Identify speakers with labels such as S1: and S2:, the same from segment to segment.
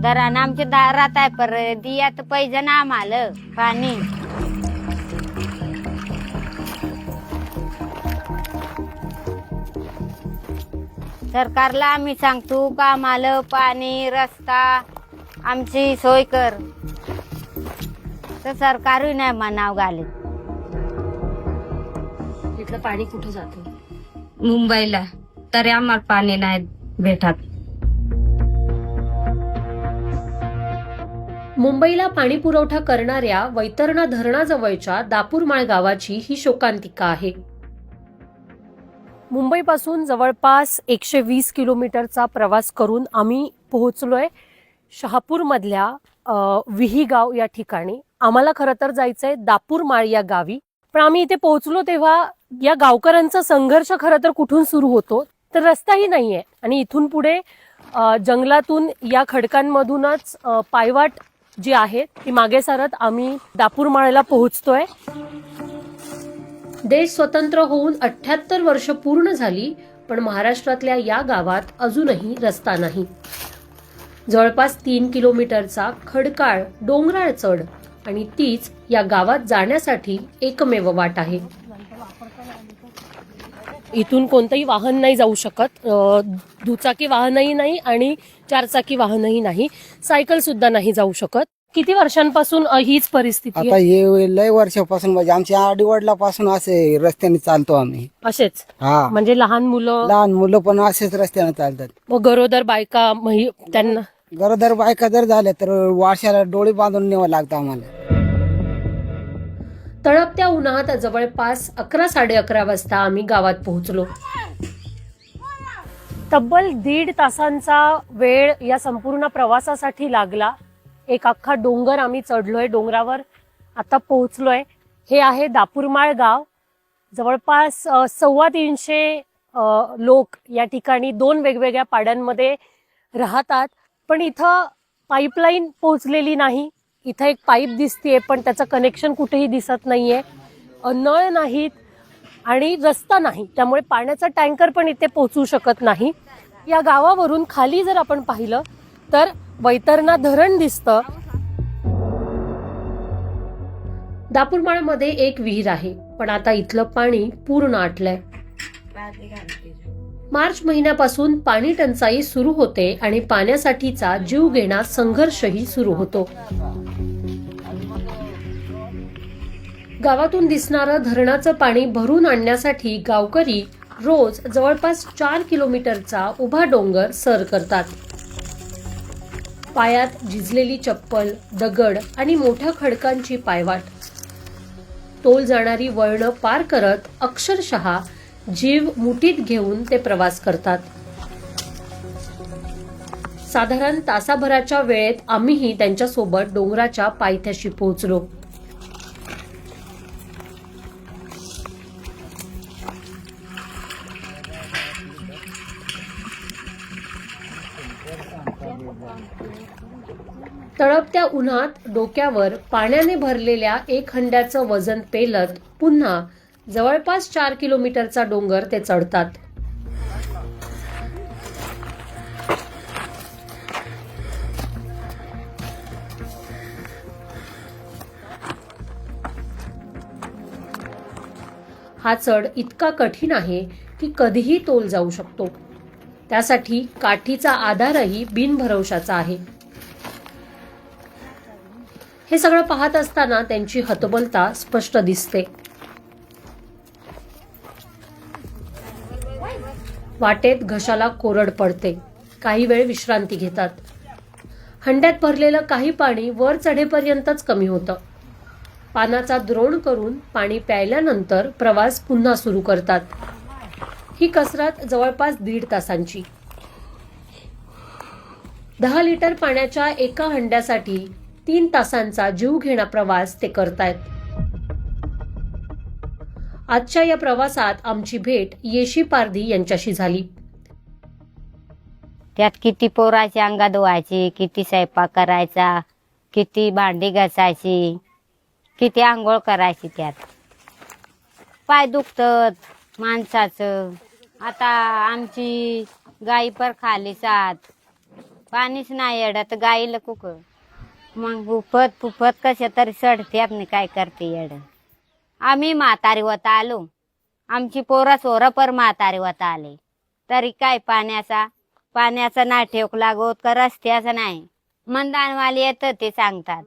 S1: घरानं आमच्या दारात आहे पर दियात पाहिजे ना आम्हाला पाणी. सरकारला आम्ही सांगतो का आम्हाला पाणी रस्ता आमची सोय कर, तर सरकारही नाही मनाव घालत.
S2: इथलं पाणी कुठे जातं? मुंबईला. तरी आम्हाला पाणी नाही भेटत.
S3: मुंबईला पाणी पुरवठा करणाऱ्या वैतरणा धरणाजवळच्या दापूरमाळ गावाची ही शोकांतिका आहे. मुंबईपासून जवळपास 120 किलोमीटरचा प्रवास करून आम्ही पोहोचलोय शहापूरमधल्या विहीगाव या ठिकाणी. आम्हाला खरं तर जायचंय दापूरमाळ या गावी, पण आम्ही इथे पोहोचलो तेव्हा या गावकऱ्यांचा संघर्ष खरं तर कुठून सुरू होतो तर रस्ताही नाहीये आणि इथून पुढे जंगलातून या खडकांमधूनच पायवाट जी आहे ती मागे सारत आम्ही दापूरमाळला पोहोचतोय. देश स्वतंत्र होऊन 78 वर्ष पूर्ण झाली, पण महाराष्ट्रातल्या या गावात अजूनही रस्ता नाही. जवळपास 3 किलोमीटरचा खडकाळ डोंगराळ चढ आणि तीच या गावात जाण्यासाठी एकमेव वाट आहे. इथून कोणतंही वाहन नाही जाऊ शकत, दुचाकी वाहनही नाही आणि चारचाकी वाहनही नाही, सायकल सुद्धा नाही जाऊ शकत. किती वर्षांपासून हीच परिस्थिती
S4: आता
S3: आहे?
S4: हे लय वर्षापासून म्हणजे आमच्या आडीवडिलापासून असे रस्त्याने चालतो आम्ही.
S3: असेच
S4: हा,
S3: म्हणजे लहान
S4: मुलं पण असेच रस्त्याने चालतात.
S3: व गरोदर बायका त्यांना
S4: गरोदर बायका जर झाल्या तर वारशाला डोळे बांधून न्यावं लागतं आम्हाला.
S3: तळपत्या उन्हात जवळपास 11-11:30 वाजता आम्ही गावात पोहोचलो. तब्बल 1.5 तासांचा वेळ या संपूर्ण प्रवासासाठी लागला. एक अख्खा डोंगर आम्ही चढलोय, डोंगरावर आता पोहोचलोय. हे आहे दापूरमाळ गाव. जवळपास 350 लोक या ठिकाणी 2 वेगवेगळ्या पाड्यांमध्ये राहतात, पण इथं पाईपलाईन पोहोचलेली नाही. इथं एक पाईप दिसतीये पण त्याचं कनेक्शन कुठेही दिसत नाहीये. नळ नाहीत आणि रस्ता नाही, त्यामुळे पाण्याचा टँकर पण इथे पोहोचू शकत नाही. या गावावरून खाली जर आपण पाहिलं तर वैतरणा धरण दिसतं. दापूरमाळमध्ये एक विहीर आहे, पण आता इथलं पाणी पूर्ण आटलंय. मार्च महिन्यापासून पाणी टंचाई सुरू होते आणि पाण्यासाठीचा जीवघेणा संघर्षही सुरू होतो. गावातून दिसणारं धरणाचं पाणी भरून आणण्यासाठी गावकरी रोज जवळपास 4 किलोमीटरचा उभा डोंगर सर करतात. पायात झिजलेली चप्पल, दगड आणि मोठ्या खडकांची पायवाट. तोल जाणारी वळणं पार करत अक्षरशः जीव मुठीत घेऊन ते प्रवास करतात. साधारण तासाभराच्या वेळेत आम्हीही त्यांच्यासोबत डोंगराच्या पायथ्याशी पोहोचलो. तळपत्या उन्हात डोक्यावर पाण्याने भरलेल्या 1 हंड्याचं वजन पेलत पुन्हा जवळपास 4 किलोमीटरचा डोंगर ते चढतात. हा चढ इतका कठीण आहे की कधीही तोल जाऊ शकतो. त्यासाठी काठीचा आधारही बिनभरवशाचा आहे. हे सगळं पाहत असताना त्यांची हतबलता स्पष्ट दिसते. वाटेत घशाला कोरड पडते. काही वेळ विश्रांती घेतात. हंड्यात भरलेलं काही पाणी वर चढेपर्यंतच कमी होतं. पानाचा द्रोण करून पाणी प्यायल्यानंतर प्रवास पुन्हा सुरू करतात. ही कसरत जवळपास 1.5 तासांची. 10 लिटर पाण्याच्या एका हंड्यासाठी 3 तासांचा जीवघेणा प्रवास ते करतायत. आजच्या या प्रवासात आमची भेट येशी पारधी यांच्याशी झाली.
S1: त्यात किती पोराची अंगा धुवायची, किती स्वयंपाक करायचा, किती भांडी घासायची, किती आंघोळ करायची. त्यात पाय दुखतात माणसाचं. आता आमची गाई पर खाली सात पाणीच नाही येडत गाईला कुक मग पुफत कशा तरी सडत्यात नाही काय करते येड. आम्ही म्हातारी होता आलो, आमची पोरं सोरं पर म्हातारी होता आले, तरी काय पाण्याचा नाही ठेक लागत का रस्त्याचा नाही. मनदानवाले येतं ते सांगतात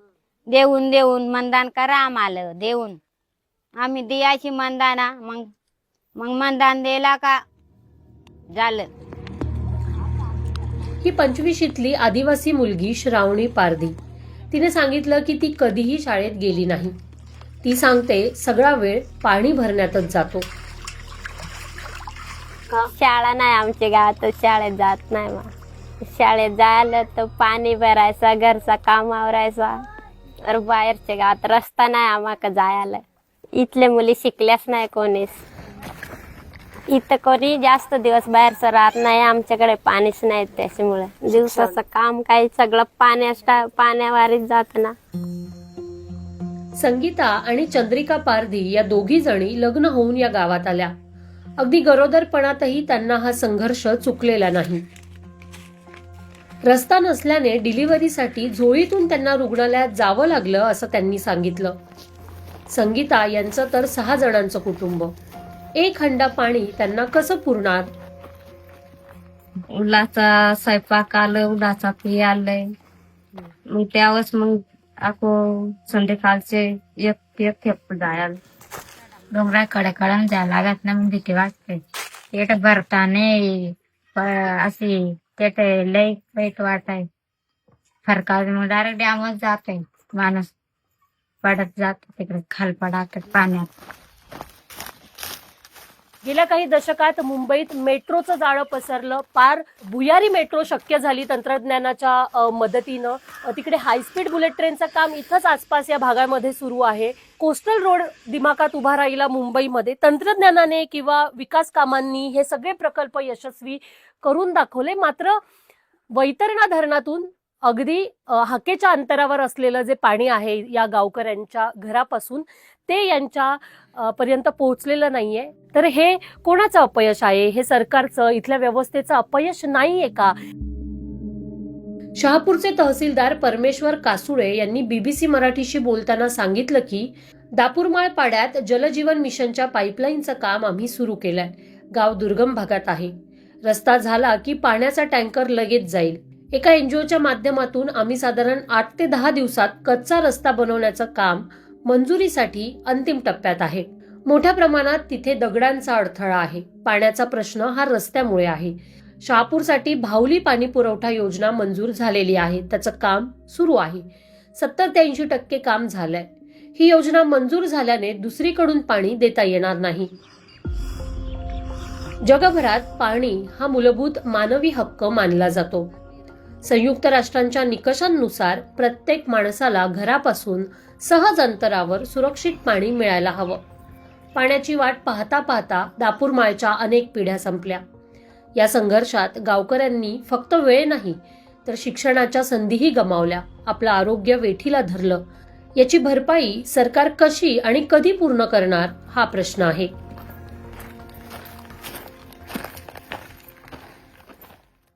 S1: देऊन मनदान करा आम्हाला देऊन. आम्ही द्यायची मनदाना, मग मनदान दिला का झालं.
S3: ही 25शीतली आदिवासी मुलगी श्रावणी पारधी. तिने सांगितलं की ती कधीही शाळेत गेली नाही. ती सांगते सगळा वेळ पाणी भरण्यातच जातो.
S5: शाळा नाही आमच्या गावात, शाळेत जात नाही. मग शाळेत जायला तर पाणी भरायचा, घरचा काम आवरायचा. तर बाहेरच्या गावात रस्ता नाही आम्हाला जायला. इथले मुली शिकल्याच नाही कोणीच. इथं कोणी जास्त दिवस बाहेरचं राहत नाही, आमच्याकडे पाणीच नाही. त्याच्यामुळे दिवसाचं काम काही सगळं पाण्यावारीच जात ना.
S3: संगीता आणि चंद्रिका पारधी या दोघी जणी लग्न होऊन या गावात आल्या. अगदी गरोदरपणातही त्यांना हा संघर्ष चुकलेला नाही. रस्ता नसल्याने डिलिव्हरीसाठी झोळीतून त्यांना रुग्णालयात जावं लागलं असं त्यांनी सांगितलं. संगीता यांचं तर 6 जणांचं कुटुंब. 1 हंडा पाणी त्यांना कसं पुरणार.
S2: उलाचा स्वयंपाक आलं, उलाचा पी आलंय. मग त्यावेळेस मग ako संध्याकाळचे एक खेप जायला
S1: डोंगराकडे कळण जायला लागत ना, मग भीती वाटते. पेट भरताने अशी पेट लई वाईट वाटाय. फरका मग डायरेक्ट डॅमच जाते, माणूस पडत जातो तिकडे खाल पडात पाण्यात.
S3: गेल्या काही दशकात मुंबईत मेट्रोचं जाळं पसरलं. पार भुयारी मेट्रो शक्य झाली तंत्रज्ञानाच्या मदतीनं. तिकडे हायस्पीड बुलेट ट्रेनचं काम इथंच आसपास या भागामध्ये सुरू आहे. कोस्टल रोड दिमाखात उभा राहिला मुंबईमध्ये. तंत्रज्ञानाने किंवा विकास कामांनी हे सगळे प्रकल्प यशस्वी करून दाखवले. मात्र वैतरणा धरणातून अगदी हाकेच्या अंतरावर असलेलं जे पाणी आहे या गावकऱ्यांच्या घरापासून, ते यांच्या पर्यंत पोहोचलेलं नाहीये. तर हे कोणाचं अपयश आहे? हे सरकारचं, इथल्या व्यवस्थेचं अपयश नाहीये का? शहापूरचे तहसीलदार परमेश्वर कासुळे यांनी बीबीसी मराठीशी बोलताना सांगितलं की दापूरमाळ पाड्यात जलजीवन मिशनच्या पाईपलाईनचं काम आम्ही सुरू केलंय. गाव दुर्गम भागात आहे. रस्ता झाला की पाण्याचा टँकर लगेच जाईल. एका एनजीओच्या माध्यमातून आम्ही साधारण 8 ते 10 दिवसात कच्चा रस्ता बनवण्याचं काम मंजुरीसाठी अंतिम टप्प्यात आहे. मोठ्या प्रमाणात तिथे दगडांचा अडथळा आहे. पाण्याचा प्रश्न हा रस्त्यामुळे आहे. शहापूरसाठी भावली पाणी पुरवठा योजना मंजूर झालेली आहे. त्याचं काम सुरू आहे. 70 ते 80% काम झालंय. ही योजना मंजूर झाल्याने दुसरीकडून पाणी देता येणार नाही. जगभरात पाणी हा मूलभूत मानवी हक्क मानला जातो. संयुक्त राष्ट्रांच्या निकषांनुसार प्रत्येक माणसाला घरापासून सहज अंतरावर सुरक्षित पाणी मिळायला हवं. पाण्याची वाट पाहता पाहता दापूरमाळच्या अनेक पिढ्या संपल्या. या संघर्षात गावकऱ्यांनी फक्त वेळ नाही तर शिक्षणाच्या संधीही गमावल्या. आपलं आरोग्य वेठीला धरलं. याची भरपाई सरकार कशी आणि कधी पूर्ण करणार हा प्रश्न आहे.